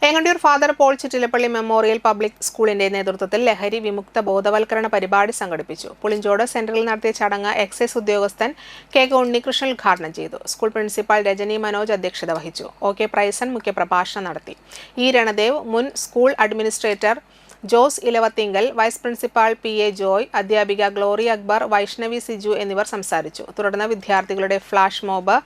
Engandiyur father Paul Chittilappilly memorial public സ്കൂളിന്റെ നേതൃത്വത്തിൽ ലഹരി വിമുക്ത ബോധവൽക്കരണ പരിപാടി സംഘടിപ്പിച്ചു. പുളിഞ്ചോട് സെന്ററിൽ നടത്തിയ ചടങ്ങ് എക്സൈസ് ഉദ്യോഗസ്ഥൻ കെ ഉണ്ണികൃഷ്ണൻ ഉദ്ഘാടനം ചെയ്തു. സ്കൂൾ പ്രിൻസിപ്പാൾ രജനി മനോജ് അധ്യക്ഷത വഹിച്ചു. ഒ.കെ. പ്രൈസൻ മുഖ്യപ്രഭാഷണം നടത്തി. ഇ. രണദേവ്, മുൻ school administrator Jose Elavathingal, vice principal P A. Joy, അധ്യാപിക ഗ്ലോറി അക്ബർ, വൈഷ്ണവി സിജു എന്നിവർ സംസാരിച്ചു. തുടർന്ന് വിദ്യാർത്ഥികളുടെ ഫ്ലാഷ് മോബ്,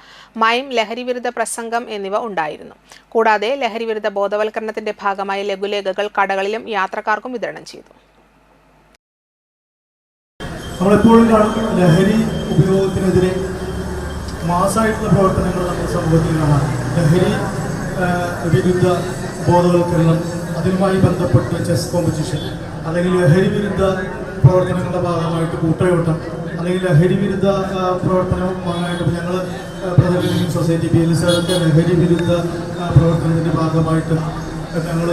മൈം, ലഹരിവിരുദ്ധ പ്രസംഗം എന്നിവ ഉണ്ടായിരുന്നു. കൂടാതെ ലഹരിവിരുദ്ധ ബോധവൽക്കരണത്തിന്റെ ഭാഗമായി ലഘുലേഖകൾ കടകളിലും യാത്രക്കാർക്കും വിതരണം ചെയ്തു. നമ്മളെപ്പോഴും കാണും ലഹരി ഉപയോഗത്തിനെതിരെ മാസമായിട്ടുള്ള പ്രവർത്തനങ്ങൾ നമ്മുടെ സമൂഹത്തിൽ കാണാം. ലഹരി വിരുദ്ധ ബോധവൽക്കരണം, അതിനുമായി ബന്ധപ്പെട്ട് ചെസ് കോമ്പറ്റീഷൻ, അല്ലെങ്കിൽ ലഹരി വിരുദ്ധ പ്രവർത്തനങ്ങളുടെ ഭാഗമായിട്ട് കൂട്ടയോട്ടം, അല്ലെങ്കിൽ ലഹരി വിരുദ്ധ പ്രവർത്തനവുമായിട്ട് ഞങ്ങൾ ബ്രദർ ലിവിംഗ് സൊസൈറ്റി PLCയുടെ ലഹരി വിരുദ്ധ പ്രവർത്തനത്തിൻ്റെ ഭാഗമായിട്ട് ഞങ്ങൾ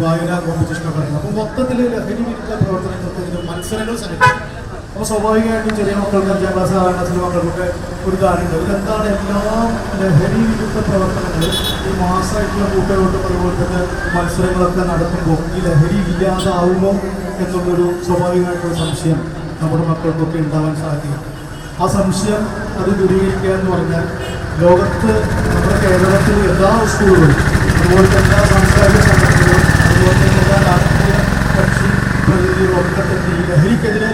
വായനാ കോമ്പറ്റീഷനൊക്കെ നടന്നു. അപ്പോൾ മൊത്തത്തിൽ ലഹരി വിരുദ്ധ പ്രവർത്തനങ്ങൾക്ക് മത്സരങ്ങൾ സംഘടിപ്പിക്കും. അപ്പോൾ സ്വാഭാവികമായിട്ടും ചെറിയ മക്കൾക്ക് 5ാം ക്ലാസ് 6ാം ക്ലാസ്സിലെ മക്കൾക്കൊക്കെ ഒരു ധാരണയുണ്ട്. ഇതെന്താണ് എല്ലാം ലഹരി വിരുദ്ധ പ്രവർത്തനങ്ങൾ ഈ മാസമായിട്ടുള്ള കൂട്ടയോട്ടം അതുപോലെ തന്നെ മത്സരങ്ങളൊക്കെ നടത്തുമ്പോൾ ഈ ലഹരി ഇല്ലാതാവുമോ എന്നുള്ളൊരു സ്വാഭാവികമായിട്ടുള്ള സംശയം നമ്മുടെ മക്കൾക്കൊക്കെ ഉണ്ടാവാൻ സാധ്യതയുണ്ട്. ആ സംശയം അത് ദൂരീകരിക്കുക എന്ന് പറഞ്ഞാൽ ലോകത്ത് നമ്മുടെ കേരളത്തിൽ എല്ലാ സ്കൂളുകളും അതുപോലെ തന്നെ എല്ലാ സാംസ്കാരിക സംഘടനകളും അതുപോലെ തന്നെ എല്ലാ രാഷ്ട്രീയ കക്ഷി പ്രതിനിധികളും ഒക്കെ തന്നെ ഈ ലഹരിക്കെതിരെ